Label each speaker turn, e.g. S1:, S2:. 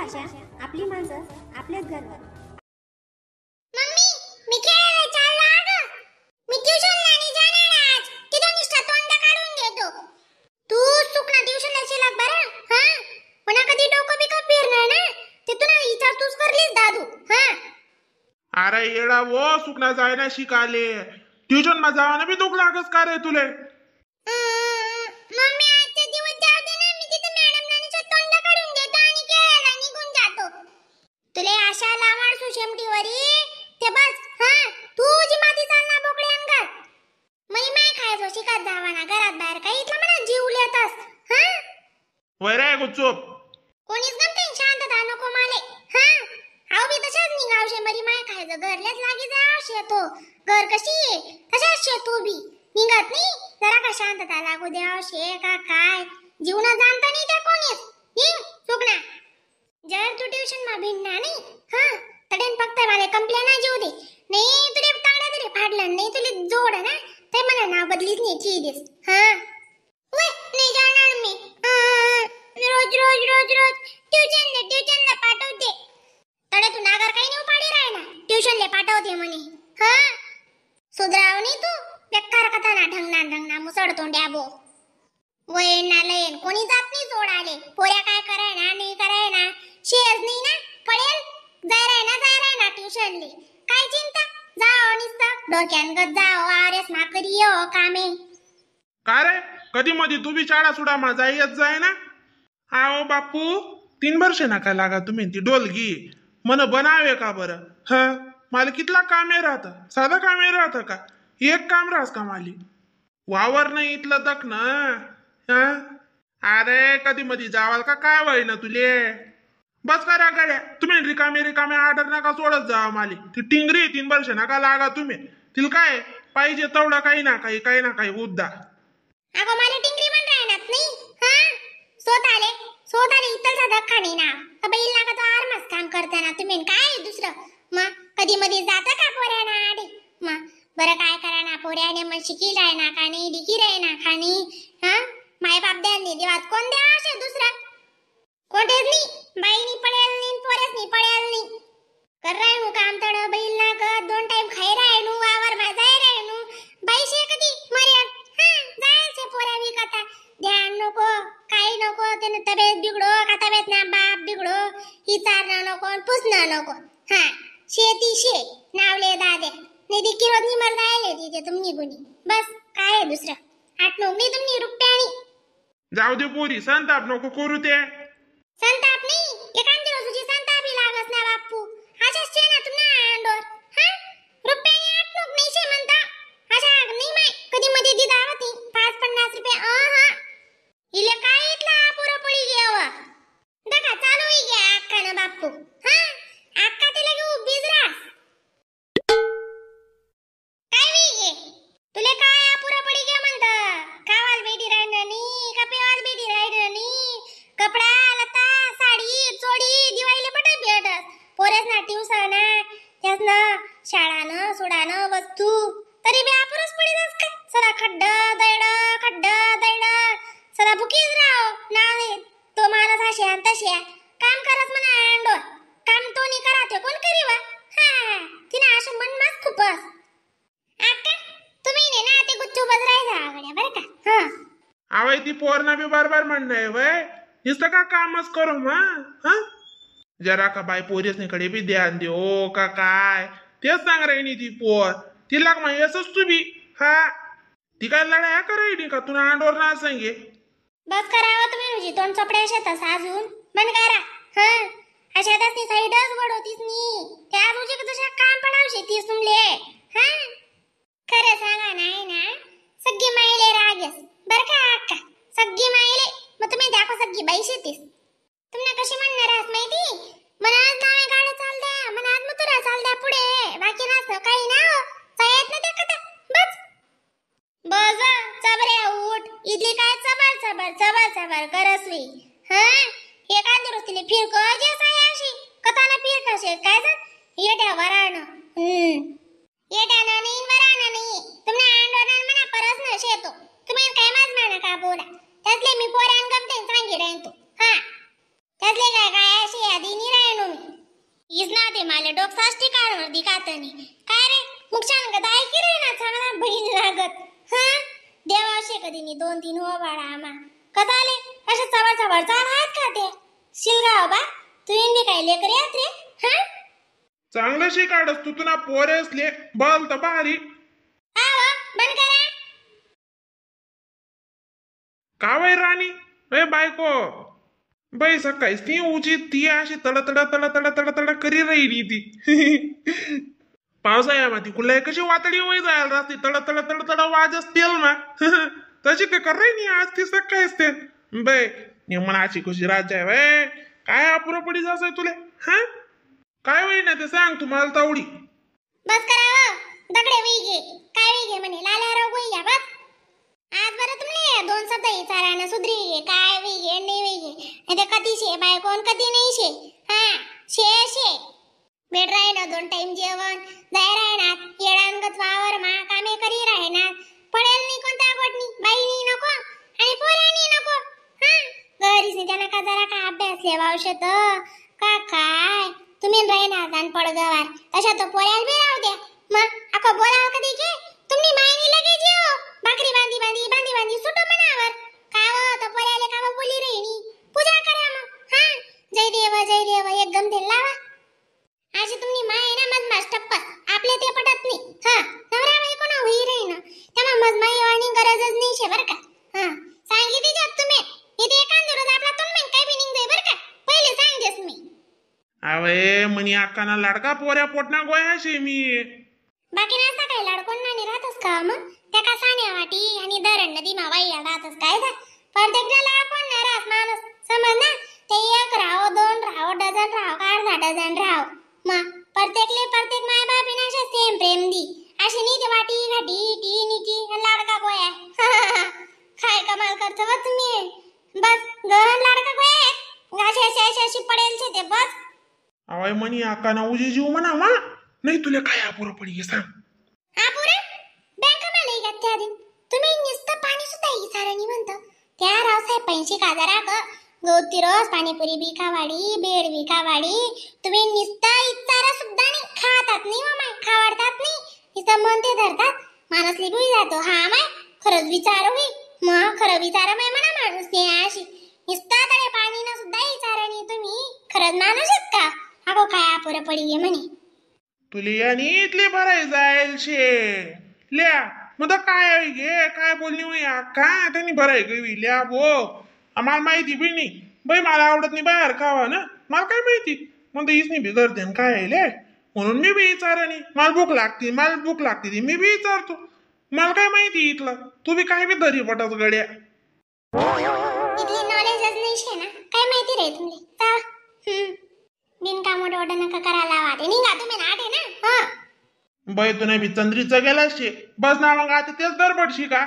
S1: भाषा, आपली माणसं, आपलेच घर.
S2: मम्मी मी खेळायला चाललो अगं. मी ट्युशनला नाही जाणार आज. तिथं निष्ठा तोंड काढून देतो. तू सुकना ट्युशनला शिलात बरं. हां पुन्हा कधी डोकं बिकं फिरणार ना ते तुला विचारतूच करलीस दादू. हां
S3: अरे येडा वो सुकना जायना शिकाले ट्युशन मा जावाना बी दुख लागस का रे तुले.
S2: मम्मी आजचे दिवस जाऊ दे ना. मी तिथे मॅडमला निष्ठा तोंड काढून देतो आणि खेळायला निघून जातो. तुले आशा लावाड सुशेमटीवरी ते बस. हां तुझी माती चालना बोकडी अंगार. मी माय खायचो शिकत जावाना घरात बाहेर काही इथला मला जीव लेतस. हां
S3: वैरे गुच्चूप
S2: कोणीच गमते शांतता नको माले. हां आव बी तशाच निघावशे मरी माय खायचं घरल्याच लागी जावशे तो. घर कशी आहे तशाच शे तू बी निघत नाही. जरा का शांतता लागू द्यावशे का काय. जीवना जाणता नाही त्या कोणीच. निघ सुकना. जर तू ट्युशन मा भिडना नाही हां तडेन फक्त मला कंप्लेन जीव दे. नाही तुले तांगडा तरी फाडलं नाही तुले जोड ना ते मला नाव बदलीत नाही की देस. हां वे नाही जाणार मी. रोज रोज रोज रोज ट्युशनला पाठवते. तडे तू नागर काही नाही उपाडी राह ना ट्युशनला पाठवते म्हणे. हां सुधराव नाही तू बेकार कथा ना ढंगना मुसड तोंड्या बो. वयन ना लयन कोणी जात नाही सोडाले. पोऱ्या काय कराय ना नाही कराय ना शेअर नाही ना पडेल. जाय राय ना ट्युशनले काय चिंता. जाओ निसतं डोक्यान गत जाओ आरेस मा करियो कामे.
S3: का रे कधी मध्ये तू बी शाळा सुडा मा जायच जाय ना. आओ बापू 3 वर्ष नका लागा तुम्ही ती डोलगी मन बनावे का बरं. हा मला कितला कामे राहत साधं कामे राहत का. एक काम राहस का माली वावर नाही इथलं दक ना. हा अरे कधी मध्ये जावाल का काय वय ना तुले. बस करा गाड्या तुम्ही रिकामे ऑर्डर नका सोडत जावा माली. ती टिंगरी 3 वर्ष नका लागा तुम्ही. तिला काय पाहिजे तेवढं काही ना काही उद्दा.
S2: अगो मला टिंगरी पण राहणार नाही. हां सोताले इथलचा धक्का नाही ना. बैल ना का तो आरमास काम करताना तुम्ही काय दुसरं मग कधी मध्ये जाता का पोऱ्याना आडे. मग बरं काय करा ना पोऱ्याने मग शिकी राय ना का नाही डिकी राय ना खाणी. हां माय बाप द्यांनी देवात कोण द्या असे दुसरं कोठेच नाही. बाईनी पडेल नाही पोऱ्याच नाही पडेल नाही. कर राय नु काम तड बैल ना का 2 टाइम खाई राय नु वावर मा जाय राय नु बाई शे कधी मर्याद. हां जायचे पोऱ्या विकता ध्यान नको काही नको. त्याने तब्येत बिघडो का तब्येत ना बाप बिघडो ही चारणं नको पुसणं नको. हां शेती शे नावले दादे निधी किरोत निमर जायले तिथे तुम्ही गुणी. बस काय आहे दुसरं 8 नोकरी तुम्ही रुपयानी.
S3: जाऊ दे पोरी संताप नको करू ते.
S2: संताप नाही एखादी रोजची संतापी लागस ना बापू. अशाच शे ना तुम्ही अंडोर. हां रुपयानी 8 नोक नाही शे म्हणता. अशा नाही माय कधी मध्ये दी दावती 5-50 रुपये. हां इले काय इतला पुरो पडी गेवा दका चालू ही गे अक्का ना बापू. हां अक्का ते लगे उभीच रास काय वी गे तुले काय पुरो पडी गे म्हणता. कावाल बेटी राहणार नाही का पेवाल बेटी राहणार नाही. कपडा लता साडी चोडी दिवाळीला पटा भेटस. पोरेस ना ट्युशन त्यास ना शाळानं सुडानं वस्तू तरी बी आपुरच पडीस का. सदा खड्ड दैड सदा भुकीच राव ना. तो माणूस असे आणि तसे काम करत म्हणा अंडोर. काम तो नाही करा कोण करीवा. हां तिने असं म्हणणार खूपच. अक्का तुम्ही ने ना ते गुच्चू बजरायचा आगड्या बरं का. हां
S3: आवय ती पोरना बी बार म्हणणं वय नुसतं का कामच करू हा. जरा का बाय पोरीसनीकडे बी ध्यान दे ओ का काय. तेच सांग राहिनी ती पोर तिला मग असंच तू बी. हा ती काय लढाया करायनी का तुला अंडोर ना सांगे.
S2: बस करावं तुम्ही तुझी तोंड चपड्या शेतास अजून बंद करा. हां अशा त्यासनी साईडच वडवतीस नी त्या तुझे तुझ्या काम पडावशे तीस तुमले. हां खरं सांगा नाही ना सगळी मायले रागस बरं का अक्का. सगळी मायले मग तुम्ही दाखव सगळी बाई शेतीस. तुम्हाला कशी म्हणणार आहात माहिती. मनात नावे गाडे चाल द्या मनात मुतुरा चाल द्या पुढे बाकी नाच काही ना सायत ना त्या कथा बस. बस चबरे उठ इथली काय चबर करसवी. हां एखादी रोस्तीले फिर को जे सायाशी कथाना फिर कसे काय येट्या वराण. येट्या नाही वराण नाही तुम्ही आंदोलन म्हणा परस न शेतो तुम्ही काय माज म्हणा का बोला त्यातले मी पोरान गमते सांगी राहीन तू. हां त्यातले काय काय अशी यादी नाही राहिनो मी हीच ना ते माले डोकसाच ठिकाणवरती कातनी काय रे मुक्षान गत ऐकी रे ना चांगला बहीण लागत हा देवाशे कधी नी 2-3 हो बाळा आमा कदाले असे चवळ चवळ चाल आहेत का ते शिलगाव बा तू इंदी काय लेकर यात रे हा
S3: चांगलं शिकाडस तू तुला पोरेसले बल तर भारी
S2: आवा बंद करा
S3: का वय राणी ए बायको बाई सकाळीच ती उची ती अशी तड तड तड तड तड तड करी राहिली ती पावसाळ्यामध्ये कुठल्या कशी वातडी वय जायला राहते तड तड तड तड वाज असतील ना तशी ते कर राही आज ती सकाळीच ते बाई मनाची खुशी राज्य आहे बाय काय अपुरं पडी जास तुले हा काय होई ना ते सांग तुम्हाला तावडी
S2: बस करा दगडे वेगे काय वेगे म्हणे लाल्या राव गोई या बस आज बरं तुमने 2 शब्द विचारायला सुधरी काय वेगे नाही वेगे नाही ते कधी शे बाय कोण कधी नाही शे हा शे बेड राहिलं 2 टाइम जेवण जाय राहणार येडांगत वावर मा कामे करी राहणार पडेल नाही कोणत्या गोटनी बाईनी नको आणि पोरांनी नको हा घरीच त्यांना का जरा का अभ्यास लेवावशे तर का काय तुम्ही राहणार दान पडगवार तशा तो पोऱ्याला बी राहू द्या मग आको बोलाव कधी के तुम्ही मायनी लगे जेव भाकरी बांधी सुटो मनावर काव तो पोऱ्याले काव बोली रेनी पूजा करा मग हा जय देव एकदम ते लावा आज तुम्ही माय ना मज मास टप्पस आपले ते पटत नाही हा नवरा बाई कोण होई रे ना तेव्हा मज माय आणि गरजच नाही शे बर का हा सांगितली जात तुम्ही इथे एकांद रोज आपला तुम्ही काय बी निघ जाय बर का पहिले सांगजेस मी
S3: अवे मनी अक्काना लाडका पोऱ्या पोटना गोयाशी मी
S2: बाकी नसता काय लाडकोण नाणी राहतस का मग त्या का साण्या वाटी आणि दरण नदी मावाई राहतस काय जा प्रत्येक लाडकोण नाही राहत माणूस समज ना ते 1 राहो 2 राहो डझन राहो का अर्धा डझन राहो मग प्रत्येक माय बापीना अशा सेम प्रेम दी अशी नीती वाटी घाटी टी नीती लाडका गोया काय कमाल करतो व तुम्ही बस गहन लाडका गोया अशी पडेल छे ते बस
S3: अवय मनी अक्काना उजी जीव म्हणा मा नाही तुला काय अपुरं पडी सांग
S2: आपुरे बँक मला येत त्या दिन तुम्ही नुसतं पाणी सुद्धा इचारणी म्हणता त्या रावसाहेब 85,000 ग गौती रोज पाणीपुरी बिकावाडी बेड बिकावाडी तुम्ही नुसतं इचारा सुद्धा नाही खातात नाही हो माय खावडतात नाही इथं मन ते धरतात माणूसली बुई जातो हा माय खरंच विचार होई मग खरं विचार माय म्हणा माणूस ते अशी नुसतं तळे पाणी ना सुद्धा इचारणी तुम्ही खरंच माणूस आहेत का अगो काय अपुरं पडी म्हणे
S3: तुले आणि इथले भराय जाईल शे ल्या मग काय घे काय बोलणी होई अक्का त्यांनी भराय गवी ल्या भो आम्हाला माहिती बी नाही बाई मला आवडत नाही बाहेर खावा ना मला काय माहिती मग हीच नाही बिघडते काय आहे म्हणून मी बी विचारणी मला भूक लागते मी बी विचारतो मला काय माहिती इथलं तू बी काय बी दरी पटत गड्या
S2: इथली नॉलेजच नाही शे ना काय माहिती रे तुमले बिनकामोड ऑर्डर नका करायला लावा ते निघा तुम्ही ना आटे ना
S3: बाई तू नाही बी चंद्रीचं गेला शे बस ना मग आता तेच दरबडशी का